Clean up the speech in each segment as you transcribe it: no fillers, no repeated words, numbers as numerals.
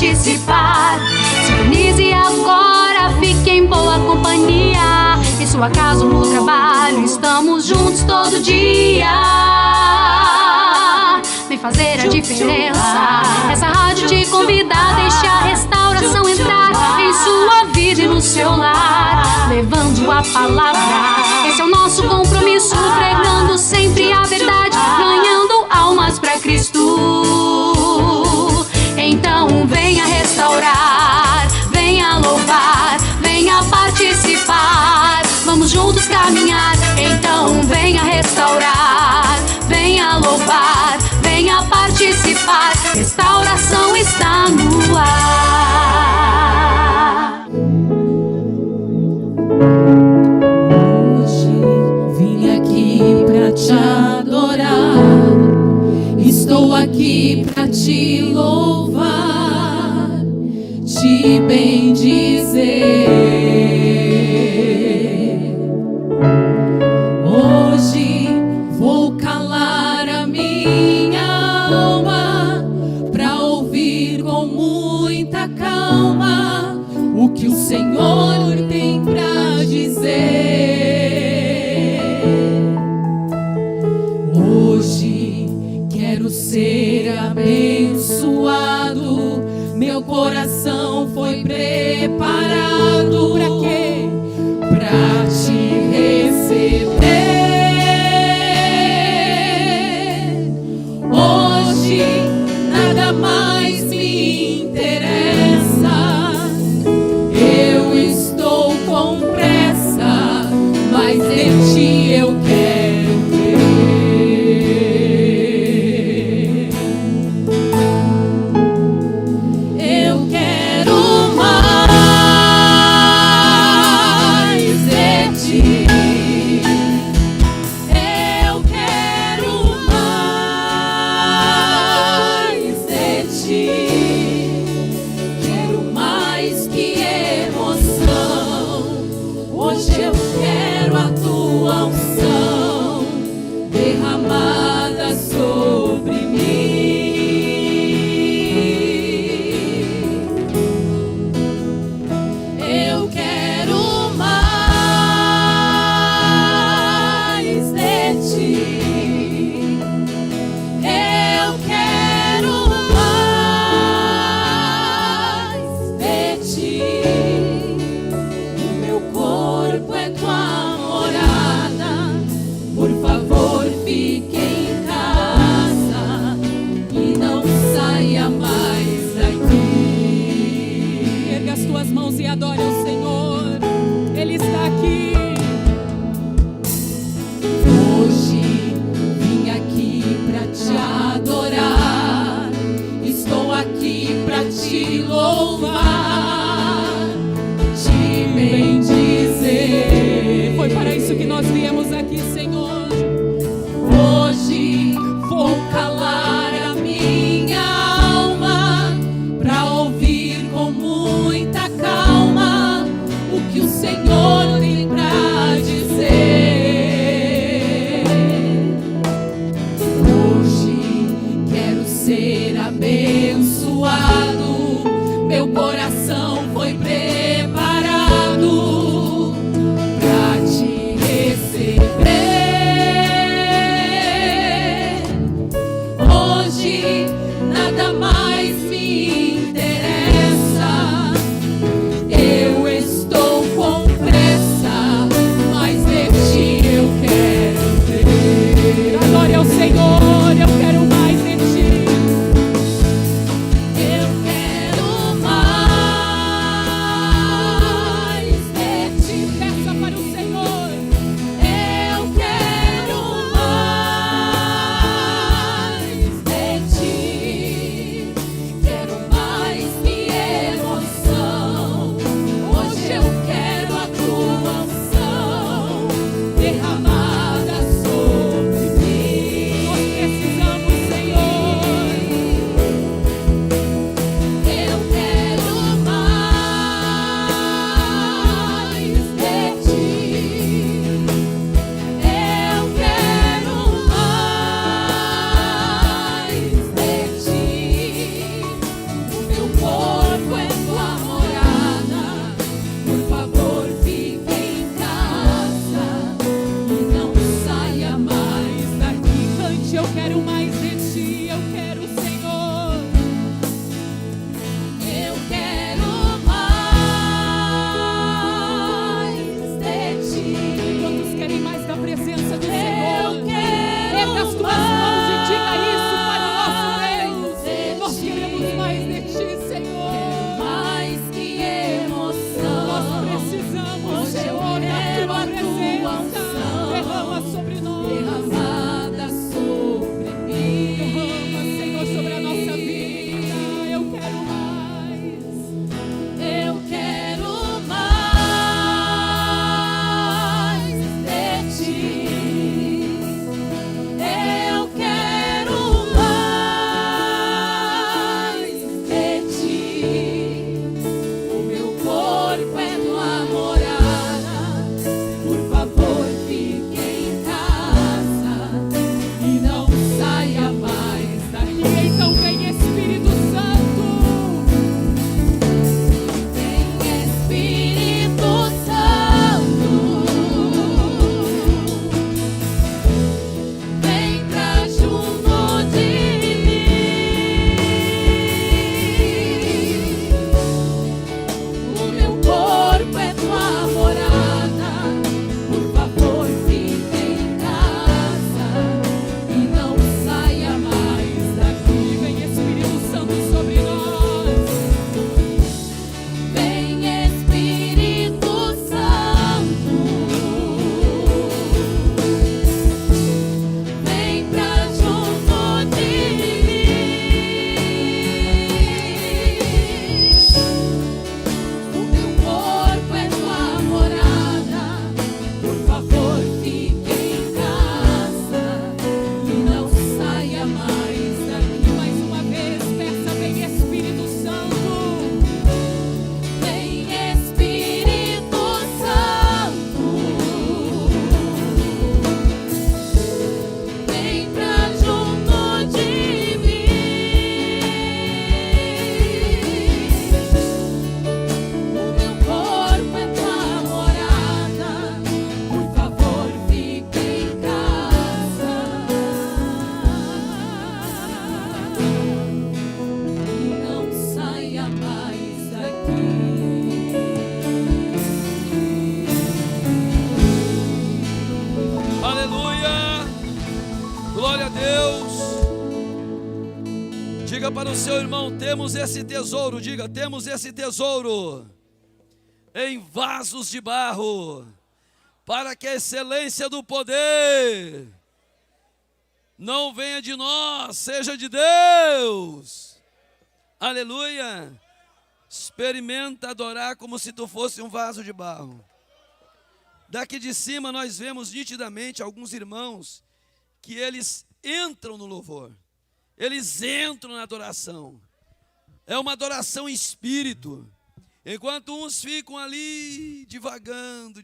participar. Sintonize agora, fique em boa companhia. Em sua casa ou no trabalho, estamos juntos todo dia. Vem fazer a diferença. Essa rádio te convida a deixar a restauração entrar em sua vida e no seu lar, levando a palavra. Esse é o nosso compromisso, pregando sempre a verdade, ganhando almas pra Cristo. Então venha restaurar, venha louvar, venha participar. Vamos juntos caminhar. Então venha restaurar, venha louvar, venha participar. Restauração está no ar. Hoje vim aqui pra te adorar. Estou aqui pra te louvar, te bendizer. Hoje vou calar a minha alma pra ouvir com muita calma o que o Senhor tem pra dizer. Hoje quero ser abençoado. Meu coração foi preparado pra quê? Pra te receber. Hoje nada mais me interessa. Eu estou com pressa, mas de ti eu quero ver. Eu quero mais de ti. Eu quero mais de ti. Quero mais que emoção. Hoje eu quero a tua unção derramada sobre mim. Eu quero mais de ti. Eu quero mais de ti. O meu corpo é tua morada. Por favor, fique em casa e não saia mais daqui. Erga as tuas mãos e adore ao Senhor. Ele está aqui. Hoje vim aqui pra te adorar. Estou aqui pra te louvar, te bendizer. Foi para isso que nós viemos aqui, Senhor. Hoje vou calar a minha alma pra ouvir com muita calma o que o Senhor tem pra dizer. Hoje quero ser abençoado. Meu coração foi preparado pra te receber. tuas mãos e diga isso para o nosso Deus. Nós queremos mais de ti, Senhor. Mais que emoção. Nós precisamos, Senhor, da tua presença. Derrama sobre nós. Derramada sobre mim. Derrama, Senhor, sobre a nossa vida. Eu quero mais. Eu quero mais de ti. Eu quero mais de ti. O meu corpo é tua morada. Por favor, fique em casa e não saia mais daqui. Então vem Espírito Santo. Vem Espírito Santo, vem pra junto de mim. O meu corpo é tua morada. Por favor, fique em casa e não saia mais daqui. Vem Espírito Santo sobre nós. Vem Espírito Santo, vem pra junto de mim. O meu corpo é tua morada. Por favor, fique em casa e não saia mais daqui. Mais uma vez, peça, vem Espírito Santo. Vem Espírito Santo, vem pra junto de mim. O meu corpo é tua morada. Por favor, fique em casa e não saia mais daqui. Aleluia! Glória a Deus! Diga para o seu irmão: temos esse tesouro. Diga: temos esse tesouro em vasos de barro, para que a excelência do poder não venha de nós, seja de Deus. Aleluia! Experimenta adorar como se tu fosse um vaso de barro. Daqui de cima nós vemos nitidamente alguns irmãos que eles entram no louvor, eles entram na adoração. É uma adoração em espírito, enquanto uns ficam ali divagando.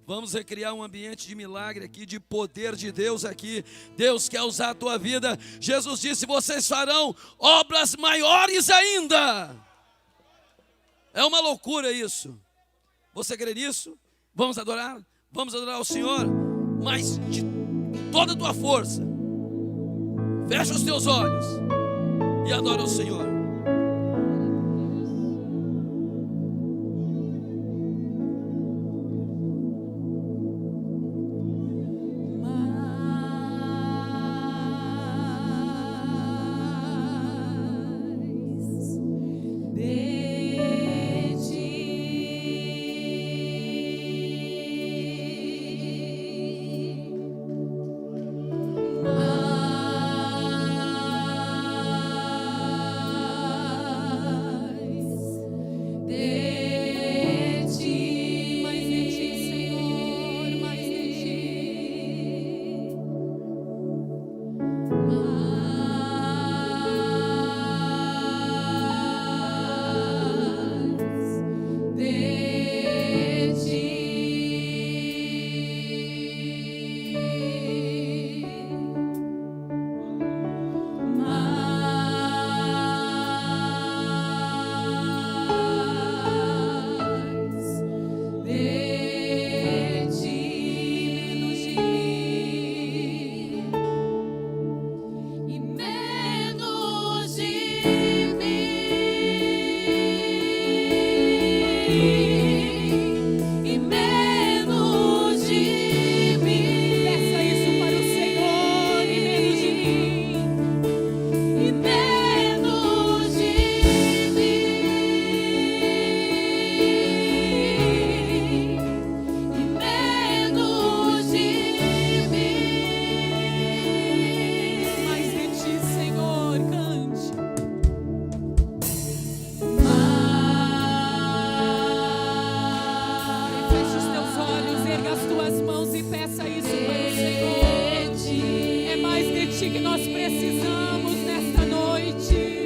Vamos recriar um ambiente de milagre aqui, de poder de Deus aqui. Deus quer usar a tua vida. Jesus disse: vocês farão obras maiores ainda. É uma loucura isso. Você crê nisso? Vamos adorar? Vamos adorar o Senhor, mas de toda a tua força. Fecha os teus olhos e adora o Senhor. Mais mãos e peça isso para o Senhor. É mais de Ti que nós precisamos nesta noite.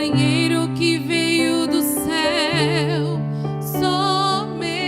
companheiro que veio do céu, somente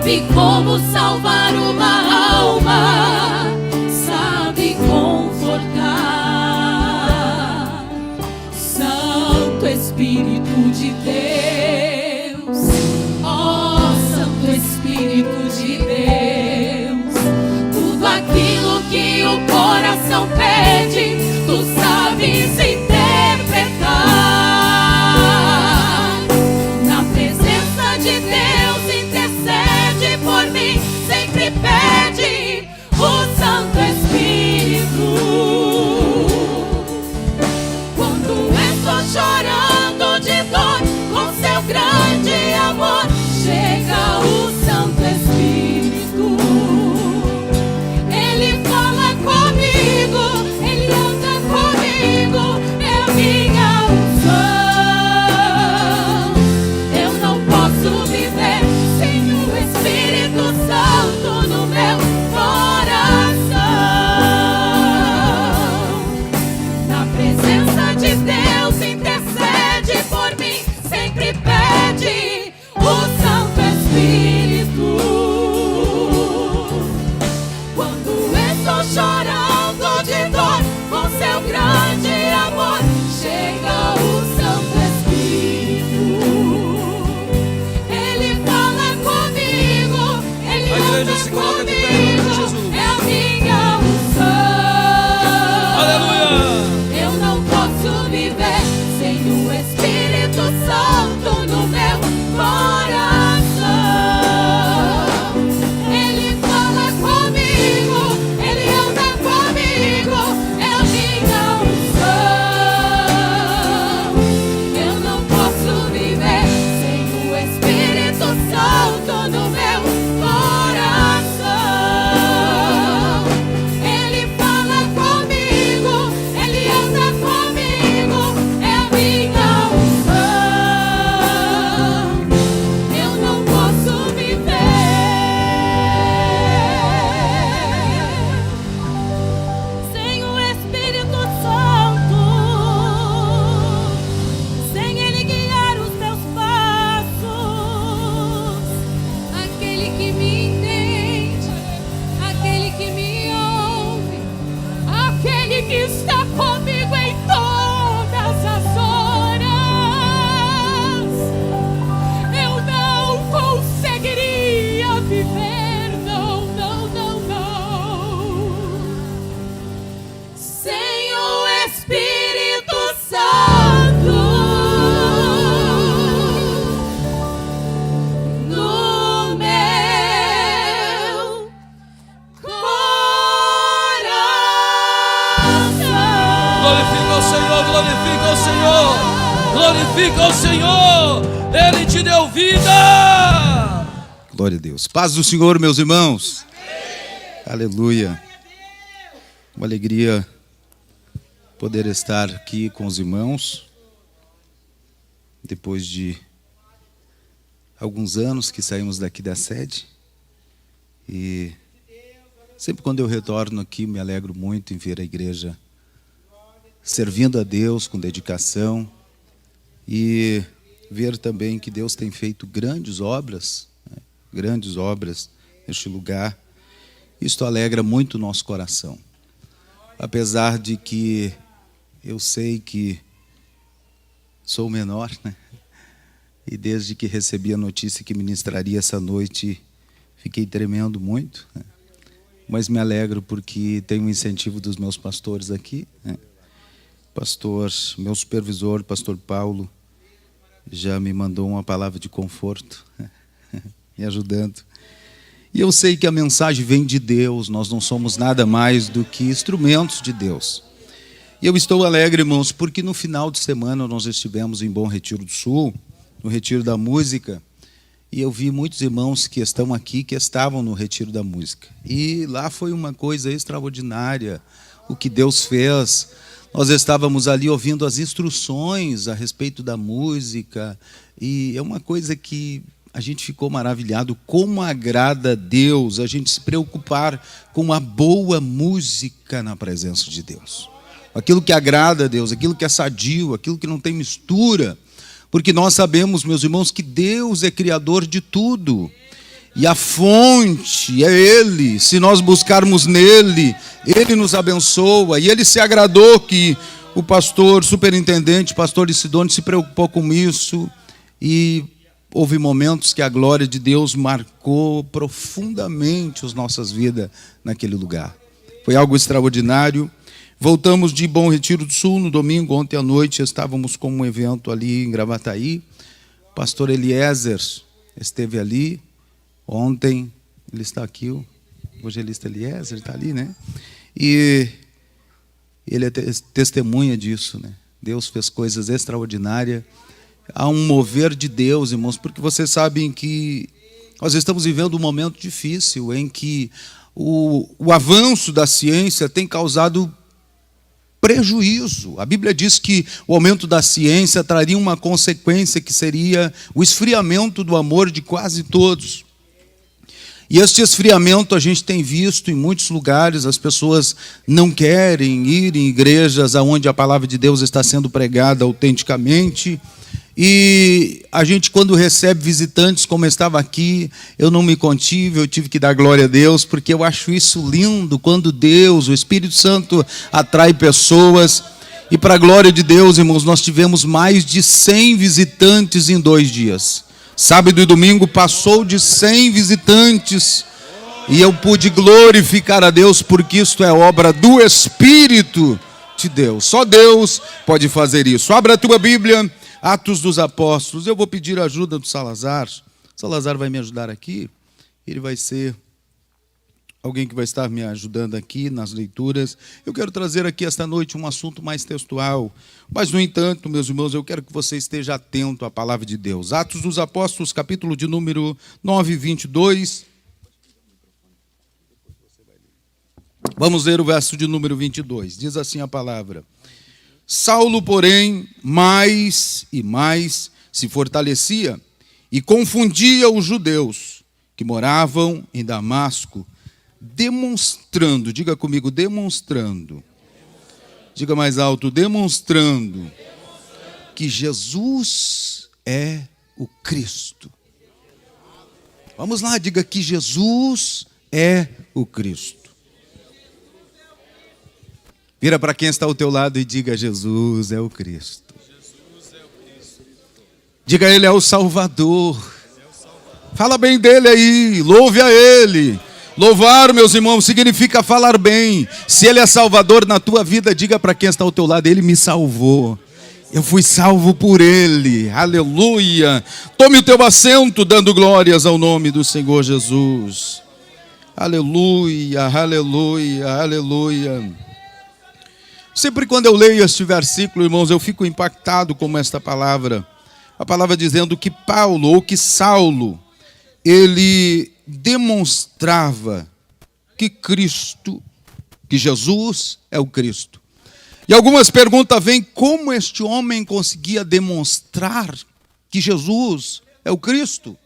sabe como salvar uma alma, sabe confortar. Santo Espírito de Deus, ó Santo Espírito de Deus, tudo aquilo que o coração pede, tu sabes interpretar. Na presença de Deus intercede por mim, sempre pede o Santo Espírito. Quando estou chorando de dor, com seu grande amor chega o Santo Espírito. Ele fala comigo, ele anda comigo, é a minha unção. Eu não posso viver sem o Espírito Santo no meu coração. Na presença de Deus intercede por mim, sempre pede o Santo Espírito. Quando estou chorando de dor, com seu grande amor chega o Santo Espírito. Ele fala comigo, ele A igreja anda se coloca de pé em nome de comigo, Jesus. é a minha unção. Aleluia! Eu não posso viver sem o Espírito Santo no meu coração. Ele fala comigo, ele anda comigo, é a minha unção. Eu não posso viver sem o Espírito Santo no meu coração. Ele fala comigo, ele anda comigo, é a minha unção. Eu não posso viver sem o Espírito Santo, sem ele guiar os meus passos. Aquele que me entende, aquele que me ouve, aquele que está comigo em todas as horas. Eu não conseguiria viver, não, não, não, não, sem o Espírito Santo no meu coração. Glorifica o Senhor, glorifica o Senhor, glorifica o Senhor, Ele te deu vida. Glória a Deus. Paz do Senhor, meus irmãos. Aleluia. Uma alegria poder estar aqui com os irmãos. Depois de alguns anos que saímos daqui da sede. E sempre quando eu retorno aqui, me alegro muito em ver a igreja servindo a Deus com dedicação. E ver também que Deus tem feito grandes obras neste lugar. Isto alegra muito o nosso coração. Apesar de que eu sei que sou o menor, né? E desde que recebi a notícia que ministraria essa noite, fiquei tremendo muito, né? Mas me alegro porque tenho um incentivo dos meus pastores aqui, né? Meu supervisor, pastor Paulo, já me mandou uma palavra de conforto, me ajudando. E eu sei que a mensagem vem de Deus, nós não somos nada mais do que instrumentos de Deus. E eu estou alegre, irmãos, porque no final de semana nós estivemos em Bom Retiro do Sul, no Retiro da Música, e eu vi muitos irmãos que estão aqui, que estavam no Retiro da Música. E lá foi uma coisa extraordinária, o que Deus fez. Nós estávamos ali ouvindo as instruções a respeito da música, e é uma coisa que a gente ficou maravilhado, como agrada a Deus a gente se preocupar com a boa música na presença de Deus. Aquilo que agrada a Deus, aquilo que é sadio, aquilo que não tem mistura. Porque nós sabemos, meus irmãos, que Deus é criador de tudo. E a fonte é Ele. Se nós buscarmos nele, Ele nos abençoa. E Ele se agradou que o pastor, superintendente, pastor Isidônio, se preocupou com isso. E houve momentos que a glória de Deus marcou profundamente as nossas vidas naquele lugar. Foi algo extraordinário. Voltamos de Bom Retiro do Sul no domingo. Ontem à noite estávamos com um evento ali em Gravataí. O pastor Eliezer esteve ali. Ontem, ele está aqui, o evangelista Eliezer está ali, né? E ele é testemunha disso, né? Deus fez coisas extraordinárias. Há um mover de Deus, irmãos, porque vocês sabem que nós estamos vivendo um momento difícil em que o avanço da ciência tem causado prejuízo. A Bíblia diz que o aumento da ciência traria uma consequência que seria o esfriamento do amor de quase todos. E este esfriamento a gente tem visto em muitos lugares. As pessoas não querem ir em igrejas onde a palavra de Deus está sendo pregada autenticamente. E a gente, quando recebe visitantes, como eu estava aqui, eu não me contive, eu tive que dar glória a Deus, porque eu acho isso lindo, quando Deus, o Espírito Santo, atrai pessoas. E para a glória de Deus, irmãos, nós tivemos mais de 100 visitantes em 2 dias. Sábado e domingo passou de 100 visitantes. E eu pude glorificar a Deus, porque isto é obra do Espírito de Deus. Só Deus pode fazer isso. Abra a tua Bíblia, Atos dos Apóstolos. Eu vou pedir a ajuda do Salazar. O Salazar vai me ajudar aqui. Ele vai ser alguém que vai estar me ajudando aqui nas leituras. Eu quero trazer aqui esta noite um assunto mais textual. Mas, no entanto, meus irmãos, eu quero que você esteja atento à palavra de Deus. Atos dos Apóstolos, capítulo de número 9, 22. Vamos ler o verso de número 22. Diz assim a palavra: Saulo, porém, mais e mais se fortalecia e confundia os judeus que moravam em Damasco, demonstrando, diga comigo, demonstrando. Diga mais alto, demonstrando que Jesus é o Cristo. Vamos lá, diga que Jesus é o Cristo. Vira para quem está ao teu lado e diga: Jesus é o Cristo. Diga: Ele é o Salvador. Fala bem dele aí, louve a Ele. Louvar, meus irmãos, significa falar bem. Se Ele é Salvador na tua vida, diga para quem está ao teu lado: Ele me salvou. Eu fui salvo por Ele. Aleluia. Tome o teu assento, dando glórias ao nome do Senhor Jesus. Aleluia, aleluia, aleluia. Sempre quando eu leio este versículo, irmãos, eu fico impactado com esta palavra. A palavra dizendo que Paulo, ou que Saulo, ele demonstrava que Cristo, que Jesus é o Cristo. E algumas perguntas vêm: como este homem conseguia demonstrar que Jesus é o Cristo?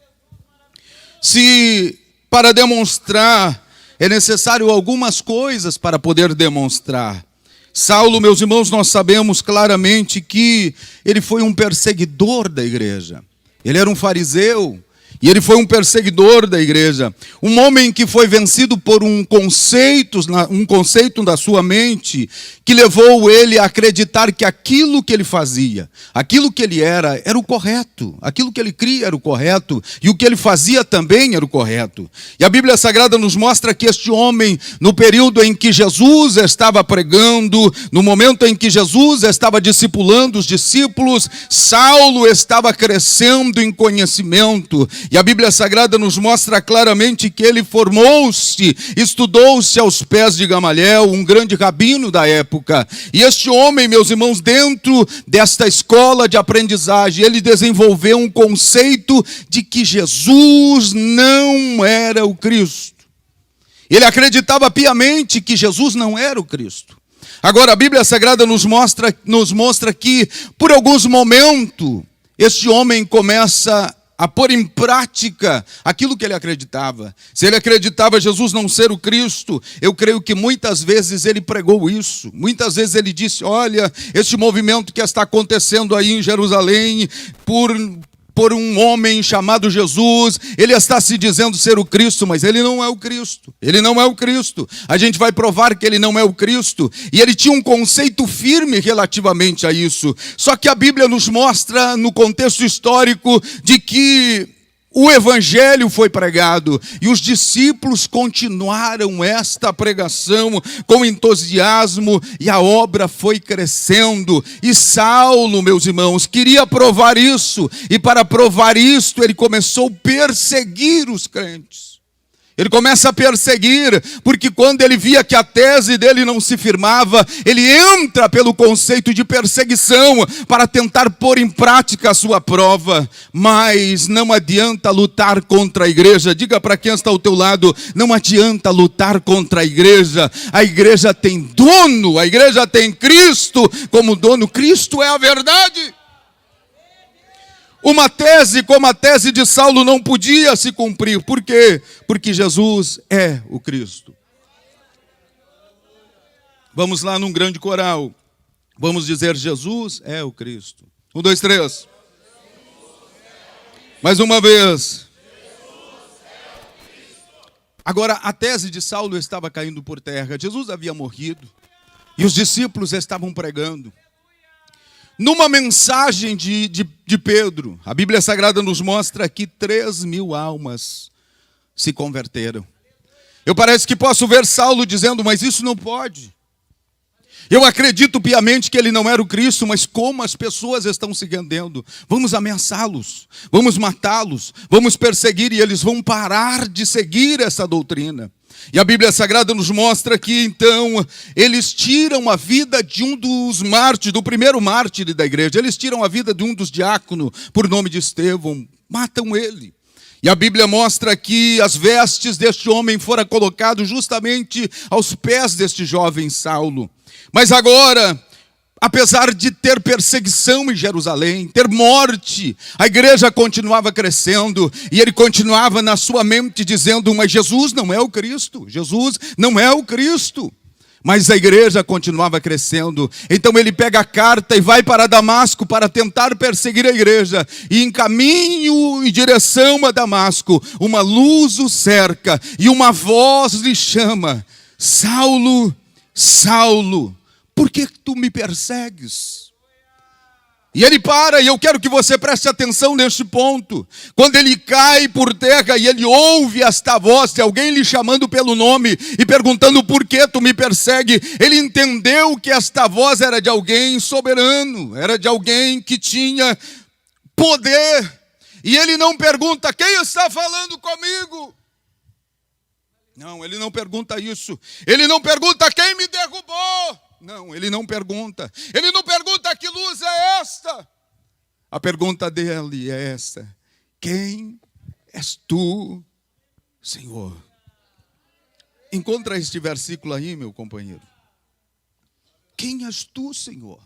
Se para demonstrar é necessário algumas coisas para poder demonstrar. Saulo, meus irmãos, nós sabemos claramente que ele foi um perseguidor da igreja. Ele era um fariseu. E ele foi um perseguidor da igreja, um homem que foi vencido por um conceito da sua mente, que levou ele a acreditar que aquilo que ele fazia, aquilo que ele era o correto, aquilo que ele cria era o correto, e o que ele fazia também era o correto. E a Bíblia Sagrada nos mostra que este homem, no período em que Jesus estava pregando, no momento em que Jesus estava discipulando os discípulos, Saulo estava crescendo em conhecimento. E a Bíblia Sagrada nos mostra claramente que ele formou-se, estudou-se aos pés de Gamaliel, um grande rabino da época. E este homem, meus irmãos, dentro desta escola de aprendizagem, ele desenvolveu um conceito de que Jesus não era o Cristo. Ele acreditava piamente que Jesus não era o Cristo. Agora, a Bíblia Sagrada nos mostra que, por alguns momentos, este homem começa a pôr em prática aquilo que ele acreditava. Se ele acreditava Jesus não ser o Cristo, eu creio que muitas vezes ele pregou isso. Muitas vezes ele disse: olha, este movimento que está acontecendo aí em Jerusalém, por um homem chamado Jesus. Ele está se dizendo ser o Cristo, mas ele não é o Cristo. Ele não é o Cristo. A gente vai provar que ele não é o Cristo. E ele tinha um conceito firme relativamente a isso. Só que a Bíblia nos mostra, no contexto histórico, de que o evangelho foi pregado e os discípulos continuaram esta pregação com entusiasmo e a obra foi crescendo. E Saulo, meus irmãos, queria provar isso, e para provar isto ele começou a perseguir os crentes. Ele começa a perseguir, porque quando ele via que a tese dele não se firmava, ele entra pelo conceito de perseguição para tentar pôr em prática a sua prova. Mas não adianta lutar contra a igreja. Diga para quem está ao teu lado, não adianta lutar contra a igreja. A igreja tem dono, a igreja tem Cristo como dono. Cristo é a verdade. Uma tese como a tese de Saulo não podia se cumprir. Por quê? Porque Jesus é o Cristo. Vamos lá num grande coral. Vamos dizer, Jesus é o Cristo. 1, 2, 3. Mais uma vez. Agora, a tese de Saulo estava caindo por terra. Jesus havia morrido e os discípulos estavam pregando. Numa mensagem de Pedro, a Bíblia Sagrada nos mostra que 3.000 almas se converteram. Eu parece que posso ver Saulo dizendo, mas isso não pode. Eu acredito piamente que ele não era o Cristo, mas como as pessoas estão se rendendo. Vamos ameaçá-los, vamos matá-los, vamos perseguir e eles vão parar de seguir essa doutrina. E a Bíblia Sagrada nos mostra que, então, eles tiram a vida de um dos mártires, do primeiro mártir da igreja. Eles tiram a vida de um dos diáconos, por nome de Estevão, matam ele. E a Bíblia mostra que as vestes deste homem foram colocadas justamente aos pés deste jovem Saulo. Mas agora, apesar de ter perseguição em Jerusalém, ter morte, a igreja continuava crescendo e ele continuava na sua mente dizendo, mas Jesus não é o Cristo, Jesus não é o Cristo. Mas a igreja continuava crescendo. Então ele pega a carta e vai para Damasco para tentar perseguir a igreja. E em caminho em direção a Damasco, uma luz o cerca e uma voz lhe chama, Saulo, Saulo, por que tu me persegues? E ele para, e eu quero que você preste atenção neste ponto. Quando ele cai por terra e ele ouve esta voz de alguém lhe chamando pelo nome e perguntando por que tu me persegue, ele entendeu que esta voz era de alguém soberano, era de alguém que tinha poder. E ele não pergunta, quem está falando comigo? Não, ele não pergunta isso. Ele não pergunta, quem me derrubou? Não, ele não pergunta. Ele não pergunta que luz é esta. A pergunta dele é essa. Quem és tu, Senhor? Encontra este versículo aí, meu companheiro. Quem és tu, Senhor?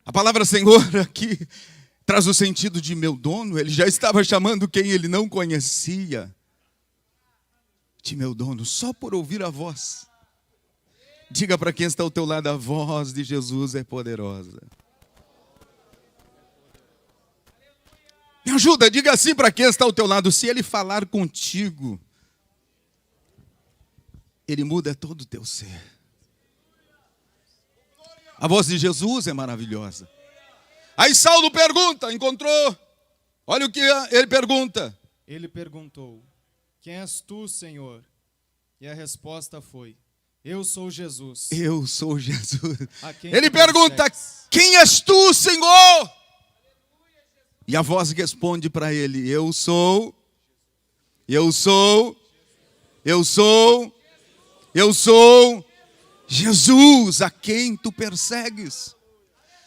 A palavra Senhor aqui traz o sentido de meu dono. Ele já estava chamando quem ele não conhecia de meu dono, só por ouvir a voz. Diga para quem está ao teu lado, a voz de Jesus é poderosa. Me ajuda, diga assim para quem está ao teu lado, se ele falar contigo, ele muda todo o teu ser. A voz de Jesus é maravilhosa. Aí Saulo pergunta, encontrou, olha o que ele pergunta. Ele perguntou, quem és tu, Senhor? E a resposta foi, eu sou Jesus. Eu sou Jesus. Ele pergunta, quem és tu, Senhor? E a voz responde para ele, eu sou Jesus, a quem tu persegues.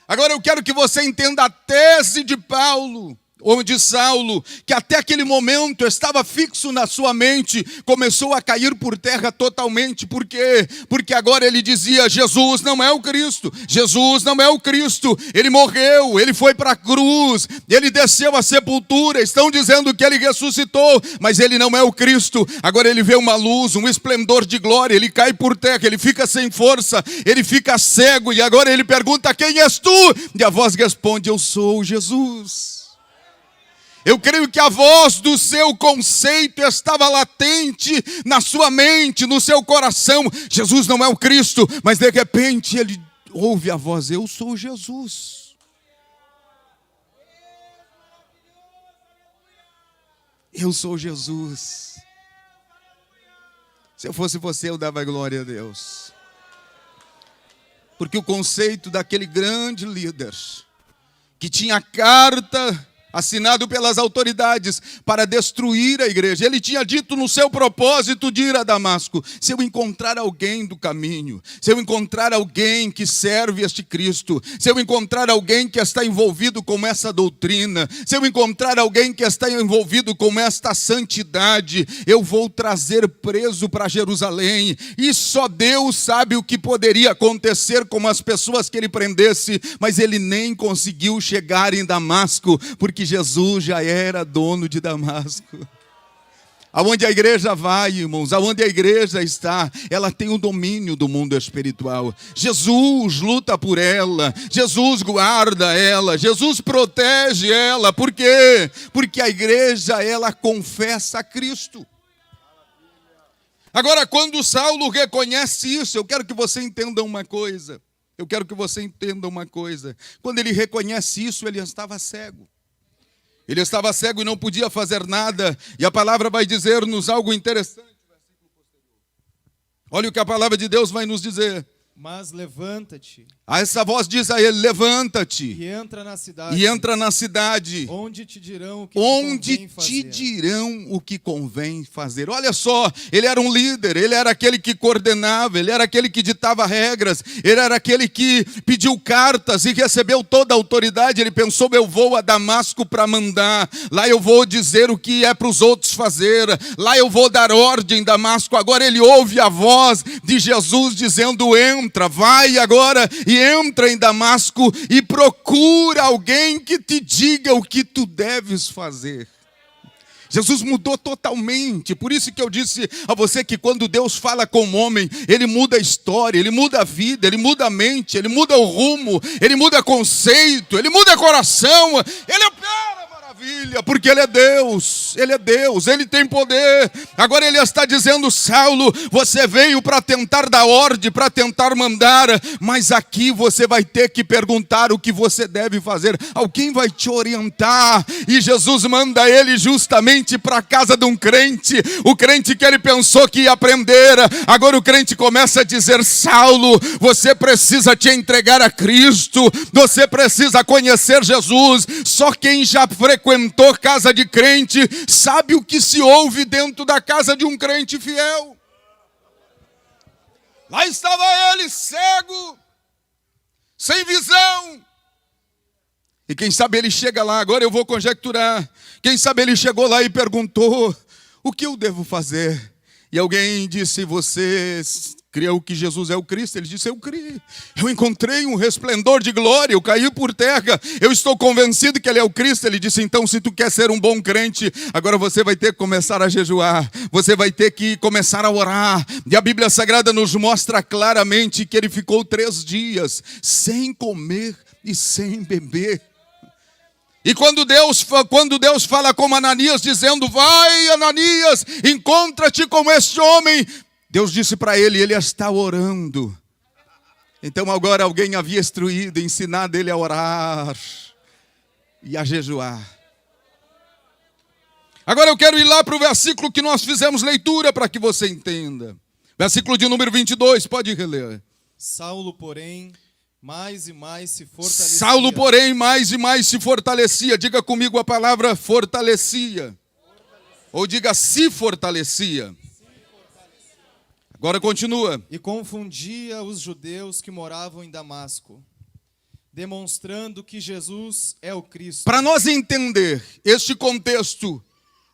Agora eu quero que você entenda a tese de Paulo, onde Saulo, que até aquele momento estava fixo na sua mente, começou a cair por terra totalmente. Por quê? Porque agora ele dizia: Jesus não é o Cristo, Jesus não é o Cristo, ele morreu, ele foi para a cruz, ele desceu à sepultura, estão dizendo que ele ressuscitou, mas ele não é o Cristo. Agora ele vê uma luz, um esplendor de glória, ele cai por terra, ele fica sem força, ele fica cego, e agora ele pergunta: quem és tu? E a voz responde: eu sou Jesus. Eu creio que a voz do seu conceito estava latente na sua mente, no seu coração. Jesus não é o Cristo, mas de repente ele ouve a voz: eu sou Jesus. Eu sou Jesus. Se eu fosse você, eu dava glória a Deus. Porque o conceito daquele grande líder, que tinha carta assinado pelas autoridades para destruir a igreja, ele tinha dito no seu propósito de ir a Damasco: se eu encontrar alguém do caminho, se eu encontrar alguém que serve este Cristo, se eu encontrar alguém que está envolvido com essa doutrina, se eu encontrar alguém que está envolvido com esta santidade, eu vou trazer preso para Jerusalém. E só Deus sabe o que poderia acontecer com as pessoas que ele prendesse, mas ele nem conseguiu chegar em Damasco, porque Jesus já era dono de Damasco. Aonde a igreja vai, irmãos, aonde a igreja está, ela tem o domínio do mundo espiritual. Jesus luta por ela, Jesus guarda ela, Jesus protege ela. Por quê? Porque a igreja, ela confessa a Cristo. Agora, quando Saulo reconhece isso, eu quero que você entenda uma coisa. Quando ele reconhece isso, ele estava cego. Ele estava cego e não podia fazer nada. E a palavra vai dizer-nos algo interessante. Olha o que a palavra de Deus vai nos dizer. Mas levanta-te. Essa voz diz a ele: levanta-te. E entra na cidade. Onde te dirão o que convém fazer. Olha só, ele era um líder, ele era aquele que coordenava, ele era aquele que ditava regras, ele era aquele que pediu cartas e recebeu toda a autoridade. Ele pensou: eu vou a Damasco para mandar, lá eu vou dizer o que é para os outros fazer, lá eu vou dar ordem em Damasco. Agora ele ouve a voz de Jesus dizendo: entra, vai agora e entra em Damasco e procura alguém que te diga o que tu deves fazer. Jesus mudou totalmente. Por isso que eu disse a você que quando Deus fala com o homem, ele muda a história, ele muda a vida, ele muda a mente, ele muda o rumo, ele muda conceito, ele muda coração, ele opera maravilha, porque ele é Deus, ele tem poder. Agora ele está dizendo: Saulo, você veio para tentar dar ordem, para tentar mandar, mas aqui você vai ter que perguntar o que você deve fazer, alguém vai te orientar. E Jesus manda ele justamente para a casa de um crente, o crente que ele pensou que ia aprender. Agora o crente começa a dizer: Saulo, você precisa te entregar a Cristo, você precisa conhecer Jesus. Só quem já frequentou casa de crente sabe o que se ouve dentro da casa de um crente fiel. Lá estava ele, cego, sem visão. E quem sabe ele chega lá, agora eu vou conjecturar, quem sabe ele chegou lá e perguntou: o que eu devo fazer? E alguém disse: você creu que Jesus é o Cristo? Ele disse: eu criei, eu encontrei um resplendor de glória, eu caí por terra, eu estou convencido que ele é o Cristo. Ele disse: então, se tu quer ser um bom crente, agora você vai ter que começar a jejuar, você vai ter que começar a orar. E a Bíblia Sagrada nos mostra claramente que ele ficou 3 dias sem comer e sem beber. E quando Deus fala com Ananias dizendo: vai, Ananias, encontra-te com este homem, Deus disse para ele: ele está orando. Então agora alguém havia instruído, ensinado ele a orar e a jejuar. Agora eu quero ir lá para o versículo que nós fizemos leitura para que você entenda. Versículo de número 22, pode reler. Saulo, porém, mais e mais se fortalecia. Diga comigo a palavra fortalecia. Ou diga se fortalecia. Agora continua. E confundia os judeus que moravam em Damasco, demonstrando que Jesus é o Cristo. Para nós entender este contexto,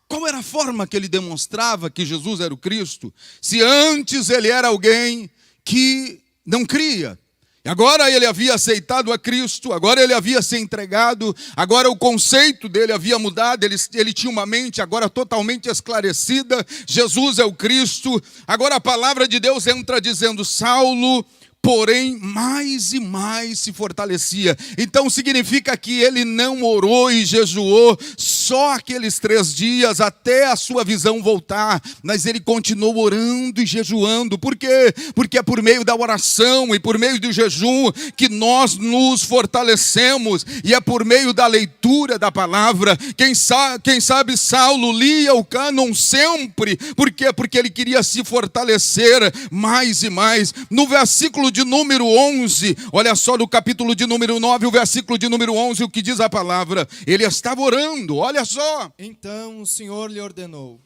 qual era a forma que ele demonstrava que Jesus era o Cristo? Se antes ele era alguém que não cria, agora ele havia aceitado a Cristo, agora ele havia se entregado, agora o conceito dele havia mudado, ele tinha uma mente agora totalmente esclarecida, Jesus é o Cristo. Agora a palavra de Deus entra dizendo: Saulo, porém, mais e mais se fortalecia. Então significa que ele não orou e jejuou só aqueles 3 dias até a sua visão voltar, mas ele continuou orando e jejuando. Por quê? Porque é por meio da oração e por meio do jejum que nós nos fortalecemos, e é por meio da leitura da palavra. Quem sabe Saulo lia o cânon sempre. Por quê? Porque ele queria se fortalecer mais e mais. No versículo de número 11, olha só, no capítulo de número 9, o versículo de número 11, o que diz a palavra: ele estava orando, olha só. Então o Senhor lhe ordenou: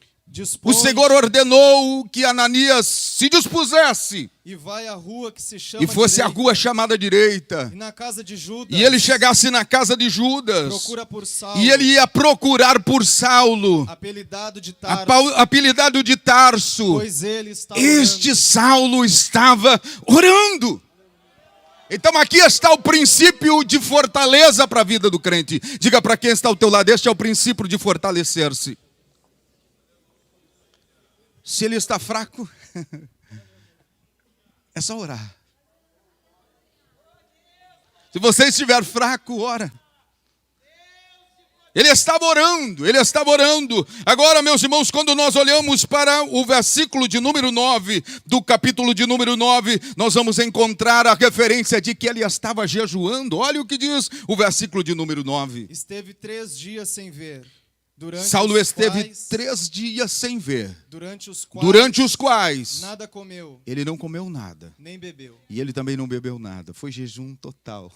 O Senhor ordenou que Ananias se dispusesse e vai à rua que se chama e fosse direita, a rua chamada direita, e na casa de Judas, e ele chegasse na casa de Judas, procura por Saulo, e ele ia procurar por Saulo, apelidado de Tarso, apelidado de Tarso. pois ele está Este orando. Saulo estava orando. Então aqui está o princípio de fortaleza para a vida do crente. Diga para quem está ao teu lado: este é o princípio de fortalecer-se. Se ele está fraco, é só orar. Se você estiver fraco, ora. Ele estava orando, ele estava orando. Agora, meus irmãos, quando nós olhamos para o versículo de número 9, do capítulo de número 9, nós vamos encontrar a referência de que ele estava jejuando. Olha o que diz o versículo de número 9. Esteve 3 dias sem ver. Saulo esteve 3 dias sem ver, durante os quais nada comeu, ele não comeu nada, nem bebeu. E ele também não bebeu nada. Foi jejum total.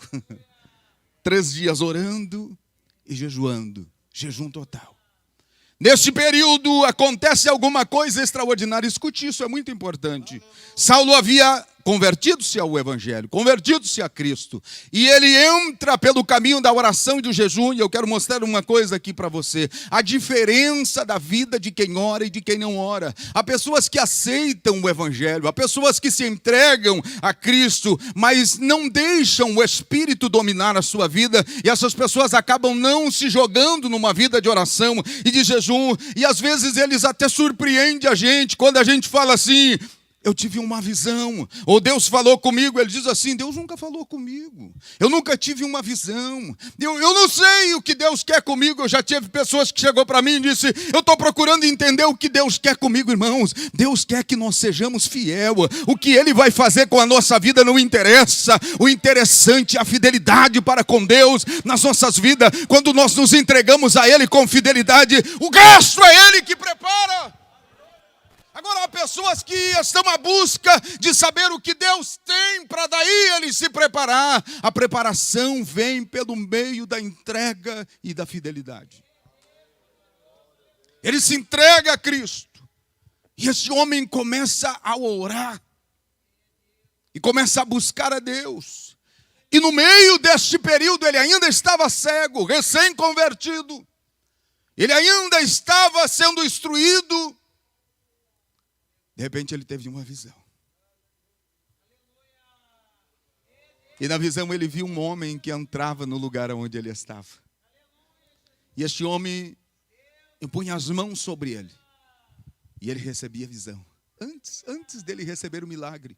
3 dias orando e jejuando, jejum total. Neste período acontece alguma coisa extraordinária. Escute isso, é muito importante. Saulo havia convertido-se ao Evangelho, convertido-se a Cristo, e ele entra pelo caminho da oração e do jejum. E eu quero mostrar uma coisa aqui para você: a diferença da vida de quem ora e de quem não ora. Há pessoas que aceitam o Evangelho, há pessoas que se entregam a Cristo, mas não deixam o Espírito dominar a sua vida, e essas pessoas acabam não se jogando numa vida de oração e de jejum, e às vezes eles até surpreendem a gente quando a gente fala assim: eu tive uma visão, ou Deus falou comigo. Ele diz assim: Deus nunca falou comigo, eu nunca tive uma visão, eu não sei o que Deus quer comigo. Eu já tive pessoas que chegou para mim e disse: eu estou procurando entender o que Deus quer comigo. Irmãos, Deus quer que nós sejamos fiel. O que Ele vai fazer com a nossa vida não interessa. O interessante é a fidelidade para com Deus nas nossas vidas. Quando nós nos entregamos a Ele com fidelidade, o gasto é Ele que prepara. Agora, há pessoas que estão à busca de saber o que Deus tem para daí ele se preparar. A preparação vem pelo meio da entrega e da fidelidade. Ele se entrega a Cristo. E esse homem começa a orar. E começa a buscar a Deus. E no meio deste período ele ainda estava cego, recém-convertido. Ele ainda estava sendo instruído. De repente ele teve uma visão. E na visão ele viu um homem que entrava no lugar onde ele estava. E este homem impunha as mãos sobre ele. E ele recebia a visão. Antes dele receber o milagre,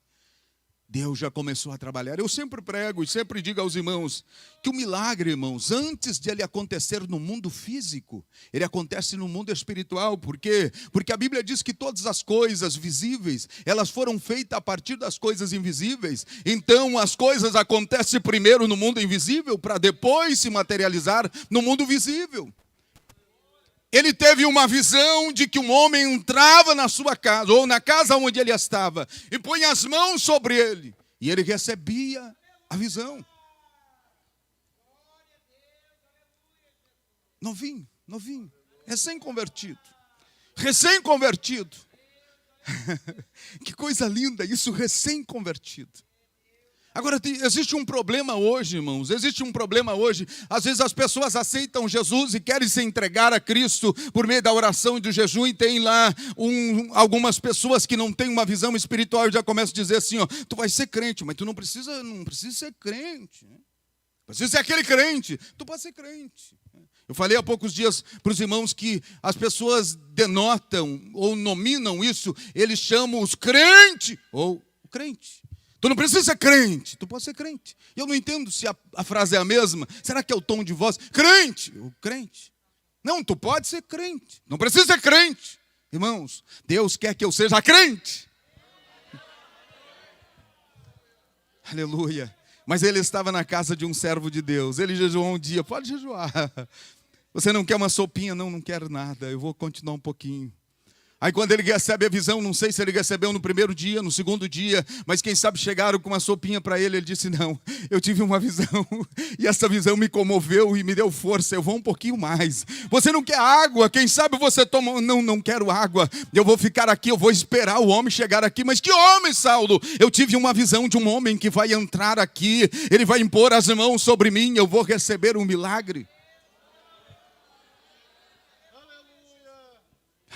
Deus já começou a trabalhar. Eu sempre prego e sempre digo aos irmãos que o milagre, irmãos, antes de ele acontecer no mundo físico, ele acontece no mundo espiritual. Por quê? Porque a Bíblia diz que todas as coisas visíveis, elas foram feitas a partir das coisas invisíveis. Então as coisas acontecem primeiro no mundo invisível para depois se materializar no mundo visível. Ele teve uma visão de que um homem entrava na sua casa, ou na casa onde ele estava, e punha as mãos sobre ele, e ele recebia a visão. Novinho, recém-convertido. Que coisa linda isso, recém-convertido. Agora, existe um problema hoje, irmãos, existe um problema hoje. Às vezes as pessoas aceitam Jesus e querem se entregar a Cristo por meio da oração e do jejum, e tem lá algumas pessoas que não têm uma visão espiritual e já começam a dizer assim, ó, tu vai ser crente, mas tu não precisa ser crente, né? Precisa ser aquele crente, tu pode ser crente. Eu falei há poucos dias para os irmãos que as pessoas denotam ou nominam isso, eles chamam os crente ou o crente. Tu não precisa ser crente, tu pode ser crente. Eu não entendo se a frase é a mesma. Será que é o tom de voz? Crente, o crente. Não, tu pode ser crente, não precisa ser crente. Irmãos, Deus quer que eu seja crente. Aleluia. Mas ele estava na casa de um servo de Deus. Ele jejuou um dia, pode jejuar. Você não quer uma sopinha? Não, não quero nada, eu vou continuar um pouquinho. Aí quando ele recebe a visão, não sei se ele recebeu no primeiro dia, no segundo dia, mas quem sabe chegaram com uma sopinha para ele, ele disse, não, eu tive uma visão, e essa visão me comoveu e me deu força, eu vou um pouquinho mais. Você não quer água? Quem sabe você toma, não quero água, eu vou ficar aqui, eu vou esperar o homem chegar aqui. Mas que homem, Saulo? Eu tive uma visão de um homem que vai entrar aqui, ele vai impor as mãos sobre mim, eu vou receber um milagre.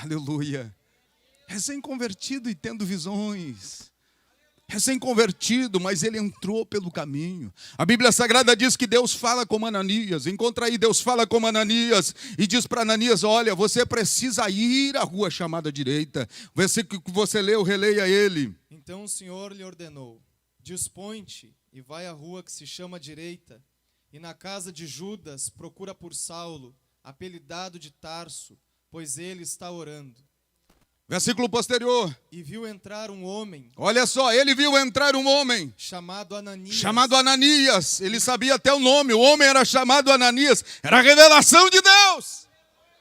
Aleluia. Recém-convertido e tendo visões. Recém-convertido, mas ele entrou pelo caminho. A Bíblia Sagrada diz que Deus fala com Ananias. Encontra aí, Deus fala com Ananias e diz para Ananias, olha, você precisa ir à rua chamada direita. O versículo que você leu, releia ele. Então o Senhor lhe ordenou, dispõe-te e vai à rua que se chama direita, e na casa de Judas procura por Saulo, apelidado de Tarso, pois ele está orando. Versículo posterior. E viu entrar um homem. Olha só, ele viu entrar um homem. Chamado Ananias. Chamado Ananias. Ele sabia até o nome. O homem era chamado Ananias. Era a revelação de Deus.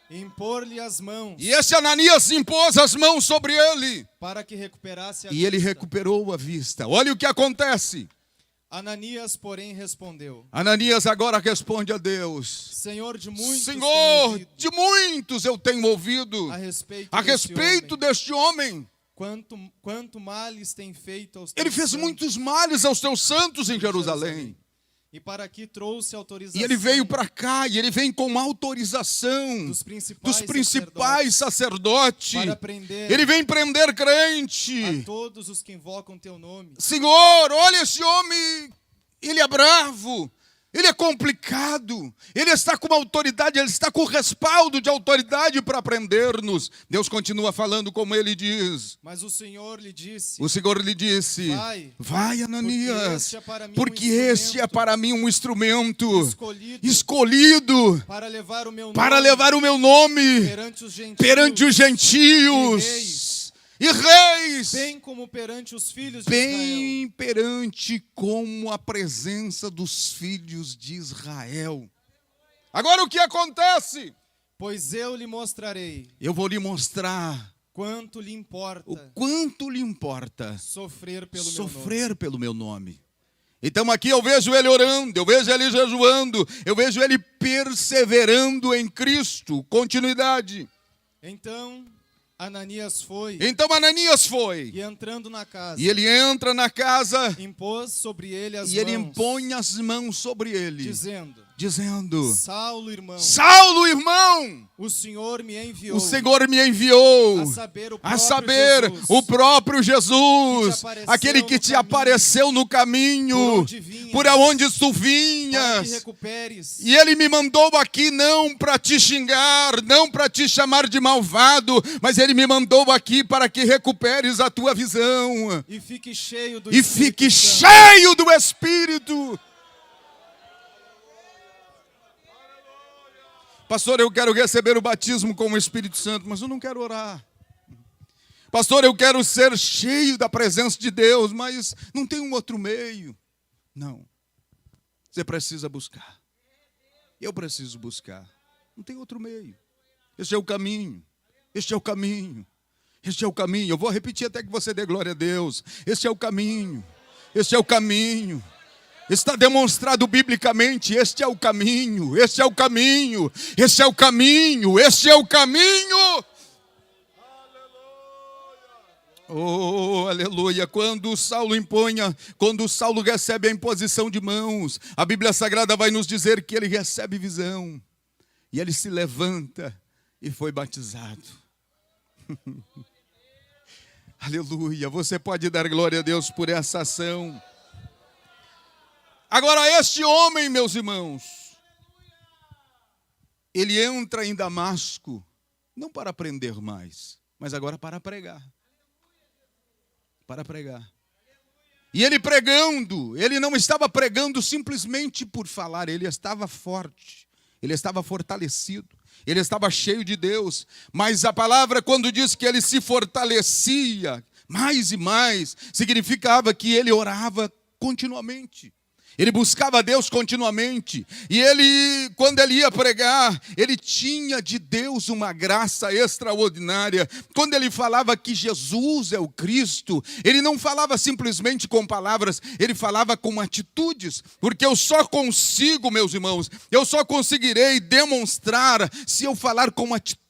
E impor-lhe as mãos. E esse Ananias impôs as mãos sobre ele. Para que recuperasse a vista. E ele recuperou a vista. Olha o que acontece. Ananias, porém, respondeu. Ananias agora responde a Deus. Senhor, de muitos eu tenho ouvido a respeito deste homem. Quanto males tem feito aos teus Ele fez santos. muitos males aos teus santos em Jerusalém. E para aqui trouxe autorização. E ele veio para cá, e ele vem com uma autorização dos principais sacerdotes. Para prender, ele vem prender crente. A todos os que invocam teu nome. Senhor, olha esse homem, ele é bravo. Ele é complicado, ele está com uma autoridade, ele está com respaldo de autoridade para prender-nos. Deus continua falando como ele diz. Mas o Senhor lhe disse, vai Ananias, porque este é para mim um instrumento escolhido para levar o meu nome perante os gentios. E reis, bem como perante os filhos de bem Israel. Perante como a presença dos filhos de Israel. Agora o que acontece? Pois eu lhe mostrarei. Eu vou lhe mostrar quanto lhe importa. O quanto lhe importa sofrer pelo meu nome. Então aqui eu vejo ele orando, eu vejo ele jejuando, eu vejo ele perseverando em Cristo. Continuidade. Então Ananias foi. E entrando na casa. E ele entra na casa. Impôs sobre ele as mãos. E ele impõe as mãos sobre ele. Dizendo. Saulo, irmão. O Senhor me enviou. A saber, o próprio Jesus. Aquele que te apareceu no caminho. Por onde tu vinhas. E ele me mandou aqui não para te xingar, não para te chamar de malvado, mas ele me mandou aqui para que recuperes a tua visão. E fique cheio do Espírito. Pastor, eu quero receber o batismo com o Espírito Santo, mas eu não quero orar. Pastor, eu quero ser cheio da presença de Deus, mas não tem um outro meio. Não. Você precisa buscar. Eu preciso buscar. Não tem outro meio. Este é o caminho. Este é o caminho. Este é o caminho. Eu vou repetir até que você dê glória a Deus. Este é o caminho. Este é o caminho. Está demonstrado biblicamente, este é o caminho, este é o caminho, este é o caminho, este é o caminho. Oh, aleluia. Quando Saulo recebe a imposição de mãos, a Bíblia Sagrada vai nos dizer que ele recebe visão. E ele se levanta e foi batizado. Aleluia. Você pode dar glória a Deus por essa ação. Agora, este homem, meus irmãos, ele entra em Damasco, não para aprender mais, mas agora para pregar. Para pregar. E ele pregando, ele não estava pregando simplesmente por falar, ele estava forte, ele estava fortalecido, ele estava cheio de Deus. Mas a palavra, quando diz que ele se fortalecia mais e mais, significava que ele orava continuamente. Ele buscava a Deus continuamente. E ele, quando ele ia pregar, ele tinha de Deus uma graça extraordinária. Quando ele falava que Jesus é o Cristo, ele não falava simplesmente com palavras, ele falava com atitudes. Porque eu só consigo, meus irmãos, eu só conseguirei demonstrar se eu falar com atitudes.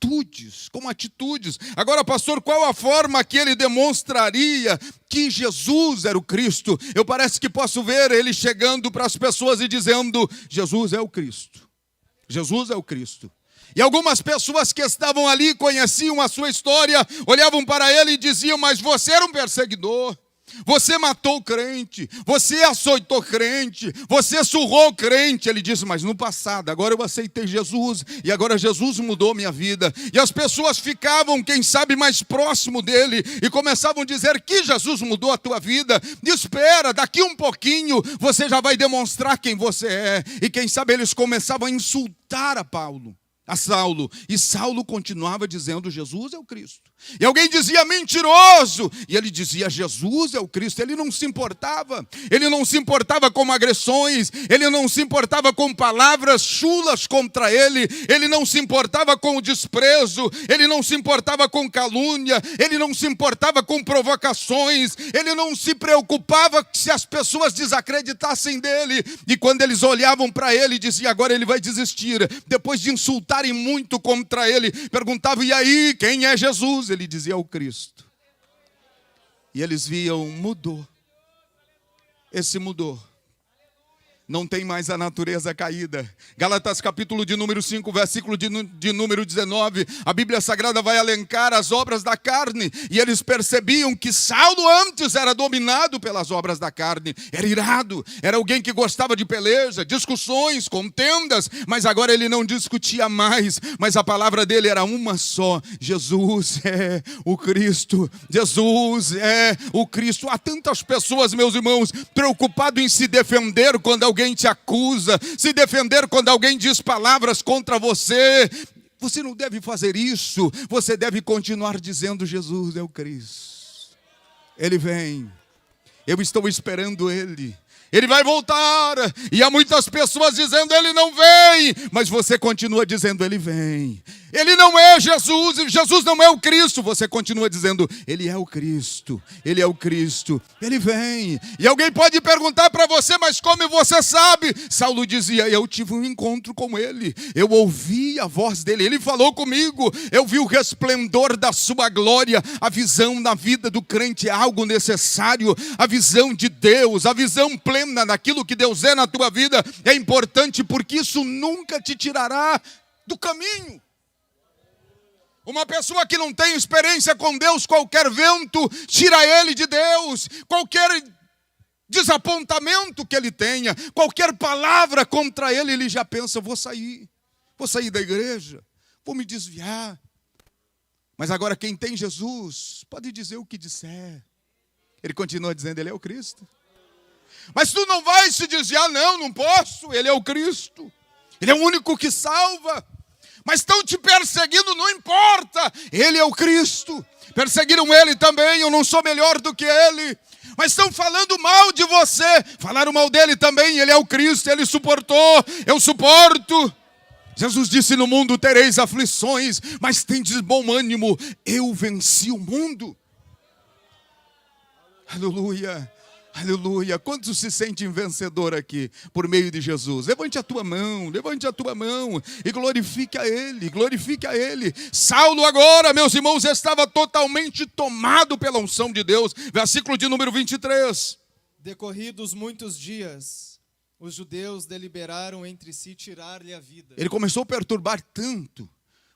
Com atitudes. Agora, pastor, qual a forma que ele demonstraria que Jesus era o Cristo? Eu parece que posso ver ele chegando para as pessoas e dizendo: Jesus é o Cristo. Jesus é o Cristo. E algumas pessoas que estavam ali conheciam a sua história, olhavam para ele e diziam: mas você era um perseguidor. Você matou crente, você açoitou crente, você surrou crente. Ele disse: mas no passado, agora eu aceitei Jesus, e agora Jesus mudou minha vida. E as pessoas ficavam, quem sabe, mais próximo dele, e começavam a dizer: que Jesus mudou a tua vida? Espera, daqui um pouquinho você já vai demonstrar quem você é. E quem sabe eles começavam a insultar a Saulo, e Saulo continuava dizendo: Jesus é o Cristo. E alguém dizia: mentiroso, e ele dizia: Jesus é o Cristo. Ele não se importava com agressões, ele não se importava com palavras chulas contra ele, ele não se importava com o desprezo, ele não se importava com calúnia, ele não se importava com provocações, ele não se preocupava se as pessoas desacreditassem dele. E quando eles olhavam para ele, diziam: agora ele vai desistir, depois de insultarem muito contra ele, perguntavam: e aí, quem é Jesus? Ele dizia: o Cristo. E eles viam: mudou. Esse mudou. Não tem mais a natureza caída. Gálatas capítulo de número 5, versículo de número 19. A Bíblia Sagrada vai elencar as obras da carne. E eles percebiam que Saulo antes era dominado pelas obras da carne. Era irado, era alguém que gostava de peleja, discussões, contendas. Mas agora ele não discutia mais. Mas a palavra dele era uma só: Jesus é o Cristo. Jesus é o Cristo. Há tantas pessoas, meus irmãos, preocupadas em se defender quando alguém te acusa, se defender quando alguém diz palavras contra você. Você não deve fazer isso. Você deve continuar dizendo: Jesus é o Cristo. Ele vem. Eu estou esperando Ele. Ele vai voltar. E há muitas pessoas dizendo: Ele não vem. Mas você continua dizendo: Ele vem. Ele não é Jesus. Jesus não é o Cristo. Você continua dizendo: Ele é o Cristo. Ele é o Cristo. Ele vem. E alguém pode perguntar para você: mas como você sabe? Saulo dizia: eu tive um encontro com Ele. Eu ouvi a voz dele. Ele falou comigo. Eu vi o resplendor da sua glória. A visão na vida do crente é algo necessário. A visão de Deus, a visão plena daquilo que Deus é na tua vida é importante, porque isso nunca te tirará do caminho. Uma pessoa que não tem experiência com Deus, qualquer vento tira ele de Deus. Qualquer desapontamento que ele tenha, qualquer palavra contra ele, ele já pensa: vou sair da igreja, vou me desviar. Mas agora quem tem Jesus pode dizer o que disser. Ele continua dizendo: Ele é o Cristo. Mas tu não vai se desviar. Não posso. Ele é o Cristo. Ele é o único que salva. Mas estão te perseguindo, não importa. Ele é o Cristo. Perseguiram ele também, eu não sou melhor do que ele. Mas estão falando mal de você. Falaram mal dele também, ele é o Cristo. Ele suportou, eu suporto. Jesus disse: no mundo tereis aflições, mas tendes bom ânimo. Eu venci o mundo. Aleluia. Aleluia. Quantos se sentem vencedor aqui por meio de Jesus? Levante a tua mão e glorifique a Ele, glorifique a Ele. Saulo agora, meus irmãos, estava totalmente tomado pela unção de Deus. Versículo de número 23. Decorridos muitos dias, os judeus deliberaram entre si tirar-lhe a vida. Ele começou a perturbar tanto,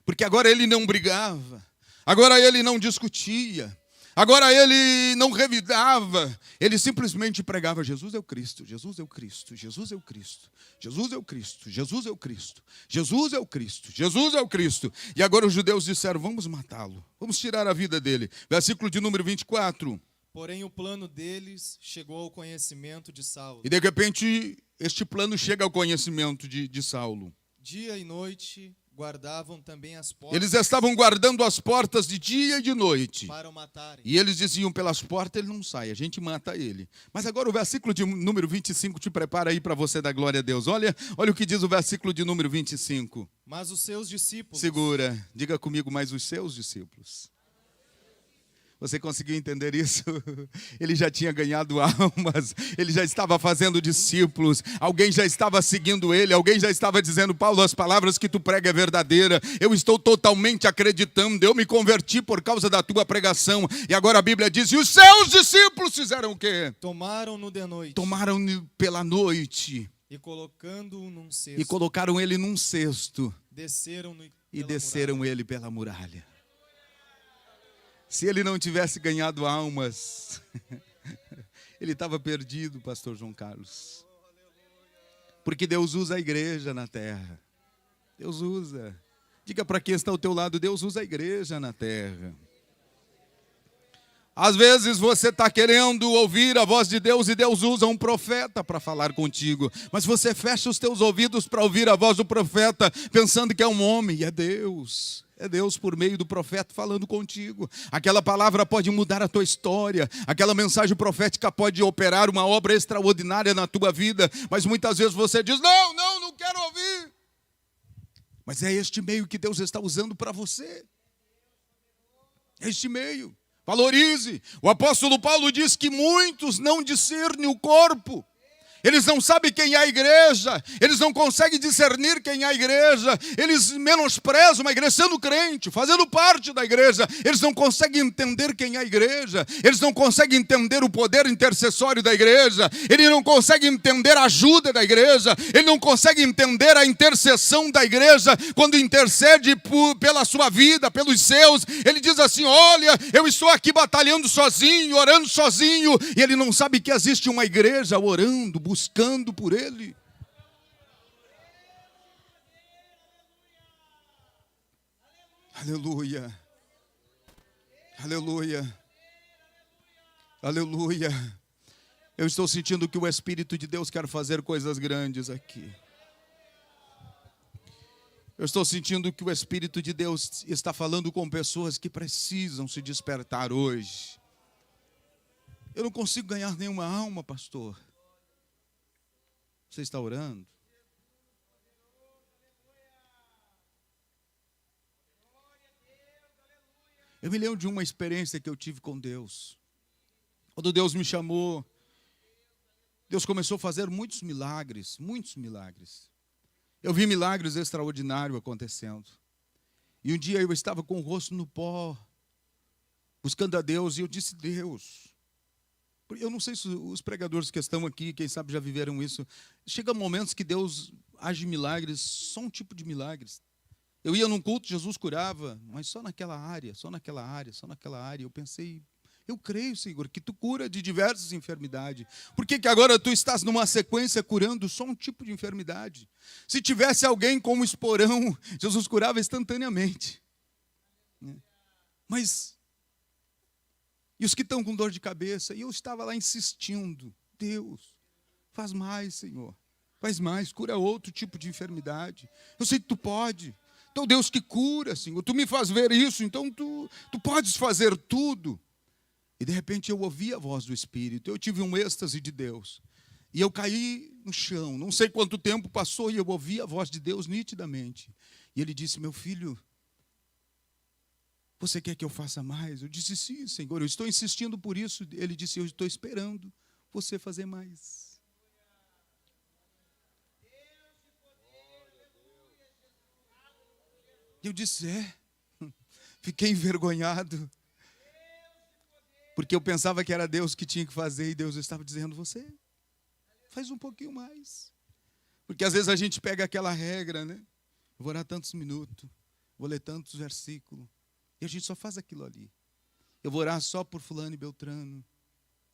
porque agora ele não brigava, agora ele não discutia, agora ele não revidava, ele simplesmente pregava: Jesus é o Cristo, Jesus é o Cristo, Jesus é o Cristo, Jesus é o Cristo, Jesus é o Cristo, Jesus é o Cristo, Jesus é o Cristo. E agora os judeus disseram: vamos matá-lo, vamos tirar a vida dele. Versículo de número 24. Porém o plano deles chegou ao conhecimento de Saulo. E de repente este plano chega ao conhecimento de Saulo. Dia e noite guardavam também as portas. Eles estavam guardando as portas de dia e de noite. Para o matarem. E eles diziam: pelas portas ele não sai, a gente mata ele. Mas agora o versículo de número 25 te prepara aí para você dar glória a Deus. Olha o que diz o versículo de número 25. Mas os seus discípulos. Segura, diga comigo: mas os seus discípulos. Você conseguiu entender isso? Ele já tinha ganhado almas, ele já estava fazendo discípulos, alguém já estava seguindo ele, alguém já estava dizendo: Paulo, as palavras que tu prega é verdadeira, eu estou totalmente acreditando, eu me converti por causa da tua pregação. E agora a Bíblia diz: e os seus discípulos fizeram o quê? Tomaram-no de noite. Tomaram-no pela noite. E colocando-o num cesto. E colocaram ele num cesto. Desceram-no E desceram ele pela muralha. Se ele não tivesse ganhado almas, ele estava perdido, pastor João Carlos. Porque Deus usa a igreja na terra. Deus usa. Diga para quem está ao teu lado: Deus usa a igreja na terra. Às vezes você está querendo ouvir a voz de Deus e Deus usa um profeta para falar contigo. Mas você fecha os teus ouvidos para ouvir a voz do profeta, pensando que é um homem, e é Deus. É Deus por meio do profeta falando contigo. Aquela palavra pode mudar a tua história. Aquela mensagem profética pode operar uma obra extraordinária na tua vida. Mas muitas vezes você diz: não quero ouvir. Mas é este meio que Deus está usando para você. É este meio. Valorize. O apóstolo Paulo diz que muitos não discernem o corpo. Eles não sabem quem é a igreja, eles não conseguem discernir quem é a igreja, eles menosprezam a igreja, sendo crente, fazendo parte da igreja, eles não conseguem entender quem é a igreja, eles não conseguem entender o poder intercessório da igreja, eles não conseguem entender a ajuda da igreja, eles não conseguem entender a intercessão da igreja, quando intercede pela sua vida, pelos seus. Ele diz assim: olha, eu estou aqui batalhando sozinho, orando sozinho, e ele não sabe que existe uma igreja orando, buscando por ele. Aleluia. Aleluia. Aleluia. Eu estou sentindo que o Espírito de Deus quer fazer coisas grandes aqui. Eu estou sentindo que o Espírito de Deus está falando com pessoas que precisam se despertar hoje. Eu não consigo ganhar nenhuma alma, pastor. Você está orando? Eu me lembro de uma experiência que eu tive com Deus. Quando Deus me chamou, Deus começou a fazer muitos milagres, muitos milagres. Eu vi milagres extraordinários acontecendo. E um dia eu estava com o rosto no pó, buscando a Deus, e eu disse: Deus, eu não sei se os pregadores que estão aqui, quem sabe já viveram isso. Chega momentos que Deus age milagres, só um tipo de milagres. Eu ia num culto, Jesus curava, mas só naquela área, só naquela área, só naquela área. Eu pensei: eu creio, Senhor, que tu cura de diversas enfermidades. Por que agora tu estás numa sequência curando só um tipo de enfermidade? Se tivesse alguém como esporão, Jesus curava instantaneamente. Mas... e os que estão com dor de cabeça, e eu estava lá insistindo: Deus, faz mais, Senhor, faz mais, cura outro tipo de enfermidade. Eu sei que tu pode. Então Deus que cura, Senhor, tu me faz ver isso, então tu podes fazer tudo. E de repente eu ouvi a voz do Espírito, eu tive um êxtase de Deus. E eu caí no chão, não sei quanto tempo passou, e eu ouvi a voz de Deus nitidamente. E ele disse: meu filho, você quer que eu faça mais? Eu disse: sim, Senhor, eu estou insistindo por isso. Ele disse: eu estou esperando você fazer mais. E eu disse, fiquei envergonhado, porque eu pensava que era Deus que tinha que fazer, e Deus estava dizendo, você faz um pouquinho mais. Porque às vezes a gente pega aquela regra, né? Eu vou orar tantos minutos, vou ler tantos versículos, e a gente só faz aquilo ali. Eu vou orar só por fulano e beltrano,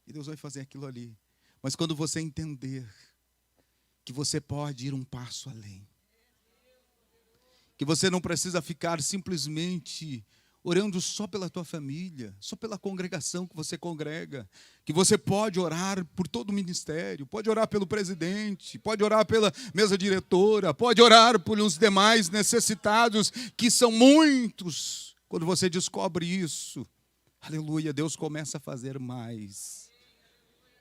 e Deus vai fazer aquilo ali. Mas quando você entender que você pode ir um passo além, que você não precisa ficar simplesmente orando só pela tua família, só pela congregação que você congrega, que você pode orar por todo o ministério, pode orar pelo presidente, pode orar pela mesa diretora, pode orar por os demais necessitados, que são muitos. Quando você descobre isso, aleluia, Deus começa a fazer mais.